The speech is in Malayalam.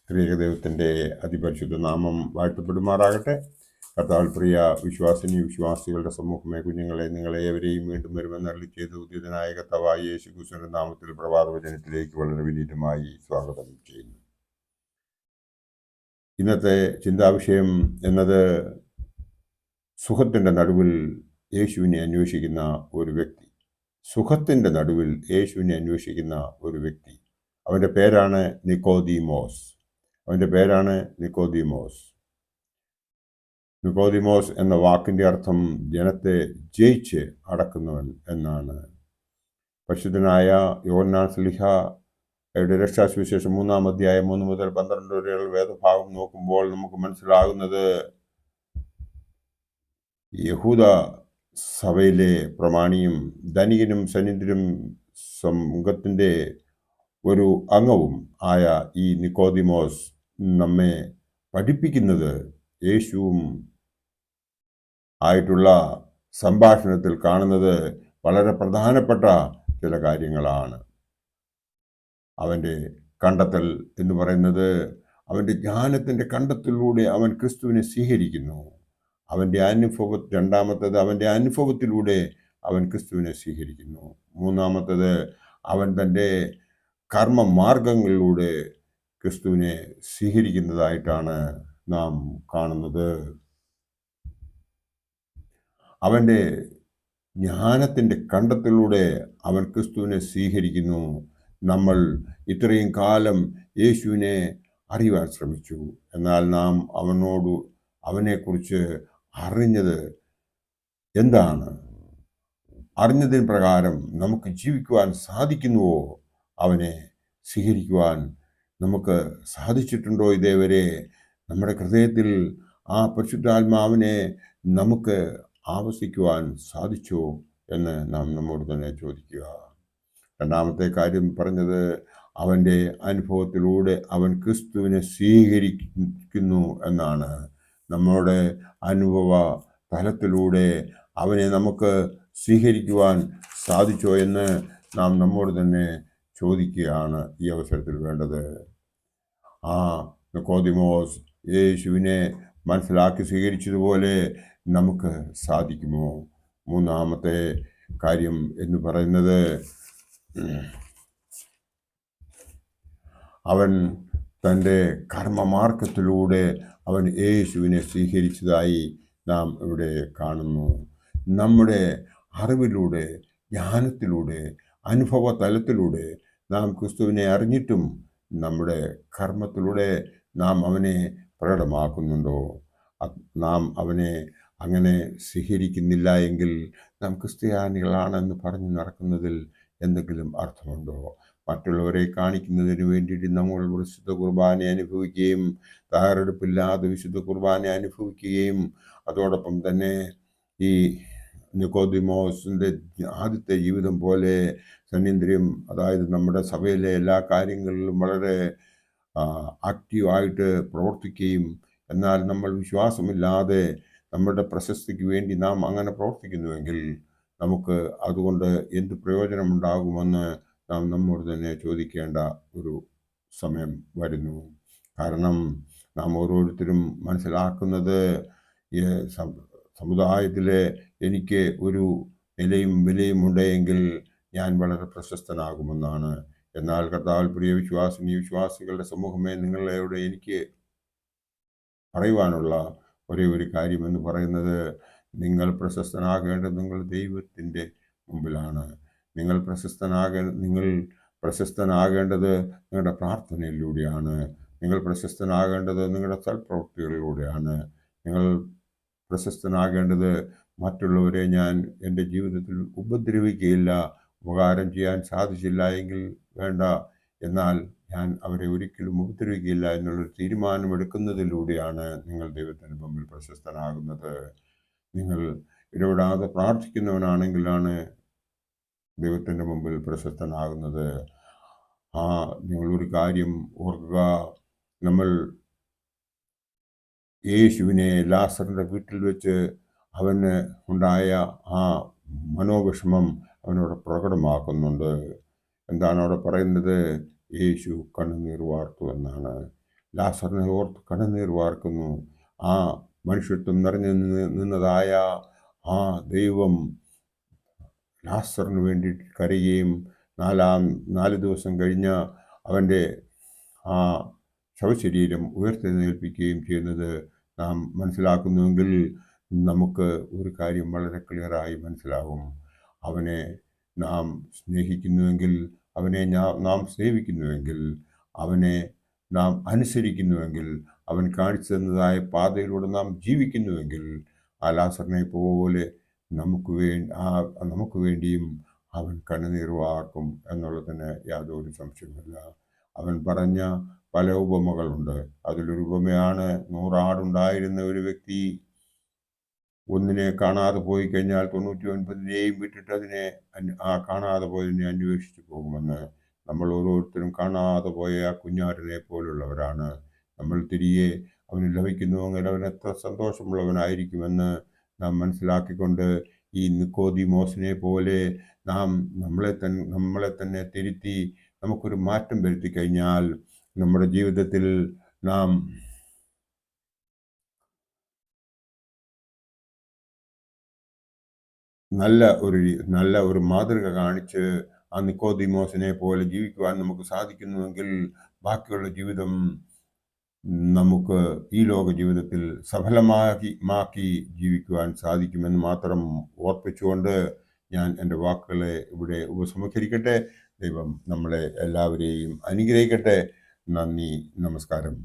ത്രിയേകദൈവത്തിൻ്റെ അതിപരിശുദ്ധ നാമം വാഴ്ത്തപ്പെടുമാറാകട്ടെ. കർത്താവിൽ പ്രിയ വിശ്വാസിനി വിശ്വാസികളുടെ സമൂഹമേ, കുഞ്ഞുങ്ങളെ, നിങ്ങളെ ഏവരെയും വീണ്ടും വരുമെന്ന് അരുളി ചെയ്ത് ഉദ്യതനായ കർത്താവായ യേശു ക്രിസ്തുവിന്റെ നാമത്തിൽ പ്രഭാതവചനത്തിലേക്ക് വളരെ വിനീതമായി സ്വാഗതം ചെയ്യുന്നു. ഇന്നത്തെ ചിന്താവിഷയം എന്നത് സുഖത്തിൻ്റെ നടുവിൽ യേശുവിനെ അന്വേഷിക്കുന്ന ഒരു വ്യക്തി. സുഖത്തിൻ്റെ നടുവിൽ യേശുവിനെ അന്വേഷിക്കുന്ന ഒരു വ്യക്തി. അവൻ്റെ പേരാണ് നിക്കോദീമോസ്. നിക്കോദീമോസ് എന്ന വാക്കിൻ്റെ അർത്ഥം ജനത്തെ ജയിച്ച് അടക്കുന്നവൻ എന്നാണ്. പരിശുദ്ധനായ യോഹന്നാൻ ശ്ലീഹായുടെ രക്ഷാസുവിശേഷം 3-ാം അധ്യായം 1 മുതൽ 12 വരെയുള്ള വേദഭാഗം നോക്കുമ്പോൾ നമുക്ക് മനസ്സിലാകുന്നത് യഹൂദ സഭയിലെ പ്രമാണിയും ധനികനും സന്നിധനും സംഘത്തിൻ്റെ ഒരു അംഗവും ആയ ഈ നിക്കോദീമോസ് നമ്മെ പഠിപ്പിക്കുന്നത് യേശുവും ആയിട്ടുള്ള സംഭാഷണത്തിൽ കാണുന്നത് വളരെ പ്രധാനപ്പെട്ട ചില കാര്യങ്ങളാണ്. അവൻ്റെ കണ്ടെത്തൽ എന്ന് പറയുന്നത് അവൻ്റെ ജ്ഞാനത്തിൻ്റെ കണ്ടെത്തലിലൂടെ അവൻ ക്രിസ്തുവിനെ സ്വീകരിക്കുന്നു. രണ്ടാമത്തേത് അവൻ്റെ അനുഭവത്തിലൂടെ അവൻ ക്രിസ്തുവിനെ സ്വീകരിക്കുന്നു. മൂന്നാമത്തേത് അവൻ തൻ്റെ കർമ്മമാർഗങ്ങളിലൂടെ ക്രിസ്തുവിനെ സ്വീകരിക്കുന്നതായിട്ടാണ് നാം കാണുന്നത്. അവൻ്റെ ജ്ഞാനത്തിൻ്റെ കണ്ടെത്തലിലൂടെ അവൻ ക്രിസ്തുവിനെ സ്വീകരിക്കുന്നു. നമ്മൾ ഇത്രയും കാലം യേശുവിനെ അറിയുവാൻ ശ്രമിച്ചു, എന്നാൽ നാം അവനെക്കുറിച്ച് അറിഞ്ഞത് എന്താണ്? അറിഞ്ഞതിന് പ്രകാരം നമുക്ക് ജീവിക്കുവാൻ സാധിക്കുന്നുവോ? അവനെ സ്വീകരിക്കുവാൻ നമുക്ക് സാധിച്ചിട്ടുണ്ടോ? ഇതേവരെ നമ്മുടെ ഹൃദയത്തിൽ ആ പരിശുദ്ധാത്മാവിനെ നമുക്ക് ആവസിക്കുവാൻ സാധിച്ചോ എന്ന് നാം നമ്മോട് തന്നെ ചോദിക്കുക. രണ്ടാമത്തെ കാര്യം പറഞ്ഞത് അവൻ്റെ അനുഭവത്തിലൂടെ അവൻ ക്രിസ്തുവിനെ സ്വീകരിക്കുന്നു എന്നാണ്. നമ്മുടെ അനുഭവ തലത്തിലൂടെ അവനെ നമുക്ക് സ്വീകരിക്കുവാൻ സാധിച്ചോ എന്ന് നാം നമ്മോട് തന്നെ ചോദിക്കുകയാണ് ഈ അവസരത്തിൽ വേണ്ടത്. നിക്കോദീമോസ് യേശുവിനെ മനസ്സിലാക്കി സ്വീകരിച്ചതുപോലെ നമുക്ക് സാധിക്കുമോ? മൂന്നാമത്തെ കാര്യം എന്ന് പറയുന്നത് അവൻ തൻ്റെ കർമ്മമാർഗത്തിലൂടെ അവൻ യേശുവിനെ സ്വീകരിച്ചതായി നാം ഇവിടെ കാണുന്നു. നമ്മുടെ അറിവിലൂടെ, ജ്ഞാനത്തിലൂടെ, അനുഭവ തലത്തിലൂടെ നാം ക്രിസ്തുവിനെ അറിഞ്ഞിട്ടും നമ്മുടെ കർമ്മത്തിലൂടെ നാം അവനെ പ്രകടമാക്കുന്നുണ്ടോ? നാം അവനെ അങ്ങനെ സ്വീകരിക്കുന്നില്ല എങ്കിൽ നാം ക്രിസ്ത്യാനികളാണെന്ന് പറഞ്ഞു നടക്കുന്നതിൽ എന്തെങ്കിലും അർത്ഥമുണ്ടോ? മറ്റുള്ളവരെ കാണിക്കുന്നതിന് വേണ്ടിയിട്ട് നമ്മൾ വിശുദ്ധ കുർബാന അനുഭവിക്കുകയും തയ്യാറെടുപ്പില്ലാതെ വിശുദ്ധ കുർബാന അനുഭവിക്കുകയും അതോടൊപ്പം തന്നെ ഈ നിക്കോദീമോസിൻ്റെ ആദ്യത്തെ ജീവിതം പോലെ സന്നിന്ദ്രിയം, അതായത് നമ്മുടെ സഭയിലെ എല്ലാ കാര്യങ്ങളിലും വളരെ ആക്റ്റീവായിട്ട് പ്രവർത്തിക്കുകയും, എന്നാൽ നമ്മൾ വിശ്വാസമില്ലാതെ നമ്മുടെ പ്രശസ്തിക്ക് വേണ്ടി നാം അങ്ങനെ പ്രവർത്തിക്കുന്നുവെങ്കിൽ നമുക്ക് അതുകൊണ്ട് എന്ത് പ്രയോജനമുണ്ടാകുമെന്ന് നാം നമ്മോട് തന്നെ ചോദിക്കേണ്ട ഒരു സമയം വരുന്നു. കാരണം നാം ഓരോരുത്തരും മനസ്സിലാക്കുന്നത് സമുദായത്തിൽ എനിക്ക് ഒരു നിലയും വിലയും ഉണ്ടെങ്കിൽ ഞാൻ വളരെ പ്രശസ്തനാകുമെന്നാണ്. എന്നാൽ കർത്താവിൽ പ്രിയ വിശ്വാസികളുടെ സമൂഹമേ, നിങ്ങളോട് എനിക്ക് പറയുവാനുള്ള ഒരേ ഒരു കാര്യമെന്ന് പറയുന്നത്, നിങ്ങൾ പ്രശസ്തനാകേണ്ടത് നിങ്ങൾ ദൈവത്തിൻ്റെ മുമ്പിലാണ്. നിങ്ങൾ പ്രശസ്തനാകേണ്ടത് നിങ്ങളുടെ പ്രാർത്ഥനയിലൂടെയാണ്. നിങ്ങൾ പ്രശസ്തനാകേണ്ടത് നിങ്ങളുടെ സൽപ്രവൃത്തികളിലൂടെയാണ്. നിങ്ങൾ പ്രശസ്തനാകേണ്ടത് മറ്റുള്ളവരെ ഞാൻ എൻ്റെ ജീവിതത്തിൽ ഉപദ്രവിക്കുകയില്ല, ഉപകാരം ചെയ്യാൻ സാധിച്ചില്ല എങ്കിൽ വേണ്ട, എന്നാൽ ഞാൻ അവരെ ഒരിക്കലും ഉപദ്രവിക്കുകയില്ല എന്നുള്ളൊരു തീരുമാനമെടുക്കുന്നതിലൂടെയാണ് നിങ്ങൾ ദൈവത്തിൻ്റെ മുമ്പിൽ പ്രശസ്തനാകുന്നത്. നിങ്ങൾ ഇടപെടാതെ പ്രാർത്ഥിക്കുന്നവനാണെങ്കിലാണ് ദൈവത്തിൻ്റെ മുമ്പിൽ പ്രശസ്തനാകുന്നത്. നിങ്ങളൊരു കാര്യം ഓർക്കുക, നമ്മൾ യേശുവിനെ ലാസറിൻ്റെ വീട്ടിൽ വെച്ച് അവന് ഉണ്ടായ ആ മനോവിഷമം അവനോട് പ്രകടമാക്കുന്നുണ്ട്. എന്താണ് അവിടെ പറയുന്നത്? യേശു കണ്ണുനീർ വാർത്തു എന്നാണ്. ലാസറിനെ ഓർത്ത് കണ്ണുനീർ വാർക്കുന്നു. ആ മനുഷ്യത്വം നിറഞ്ഞു നിന്നതായ ആ ദൈവം ലാസറിന് വേണ്ടിയിട്ട് കരയുകയും 4 ദിവസം കഴിഞ്ഞ് അവൻ്റെ ആ ശവശരീരം ഉയർത്തെഴുന്നേൽപ്പിക്കുകയും ചെയ്യുന്നത് നാം മനസ്സിലാക്കുന്നുവെങ്കിൽ നമുക്ക് ഒരു കാര്യം വളരെ ക്ലിയറായി മനസ്സിലാകും. അവനെ നാം സ്നേഹിക്കുന്നുവെങ്കിൽ, അവനെ നാം സേവിക്കുന്നുവെങ്കിൽ, അവനെ നാം അനുസരിക്കുന്നുവെങ്കിൽ, അവൻ കാണിച്ചു തന്നതായ പാതയിലൂടെ നാം ജീവിക്കുന്നുവെങ്കിൽ, ആ ലാസറിനെ പോലെ നമുക്ക് വേണ്ടിയും അവൻ കണ്ണുനീർ വാർക്കും എന്നുള്ളതിന് യാതൊരു സംശയമില്ല. അവൻ പറഞ്ഞ പല ഉപമകളുണ്ട്. അതിലൊരു ഉപമയാണ് 100 ആടുണ്ടായിരുന്ന ഒരു വ്യക്തി ഒന്നിനെ കാണാതെ പോയി കഴിഞ്ഞാൽ 99നെയും വിട്ടിട്ട് കാണാതെ പോയതിനെ അന്വേഷിച്ചു പോകുമെന്ന്. നമ്മൾ ഓരോരുത്തരും കാണാതെ പോയ ആ കുഞ്ഞാടിനെ പോലുള്ളവരാണ്. നമ്മൾ തിരികെ അവന് ലഭിക്കുന്നുവെങ്കിൽ അവൻ എത്ര സന്തോഷമുള്ളവനായിരിക്കുമെന്ന് നാം മനസ്സിലാക്കിക്കൊണ്ട് ഈ നിക്കോദീമോസിനെ പോലെ നാം നമ്മളെ തന്നെ തിരുത്തി നമുക്കൊരു മാറ്റം വരുത്തി കഴിഞ്ഞാൽ നമ്മുടെ ജീവിതത്തിൽ നാം നല്ല ഒരു മാതൃക കാണിച്ച് ആ നിക്കോദീമോസിനെ പോലെ ജീവിക്കുവാൻ നമുക്ക് സാധിക്കുന്നുവെങ്കിൽ ബാക്കിയുള്ള ജീവിതം നമുക്ക് ഈ ലോക ജീവിതത്തിൽ സഫലമാക്കി ജീവിക്കുവാൻ സാധിക്കുമെന്ന് മാത്രം ഓർപ്പിച്ചുകൊണ്ട് ഞാൻ എൻ്റെ വാക്കുകളെ ഇവിടെ ഉപസംഹരിക്കട്ടെ. ദൈവം നമ്മളെ എല്ലാവരെയും അനുഗ്രഹിക്കട്ടെ. നന്ദി, നമസ്കാരം.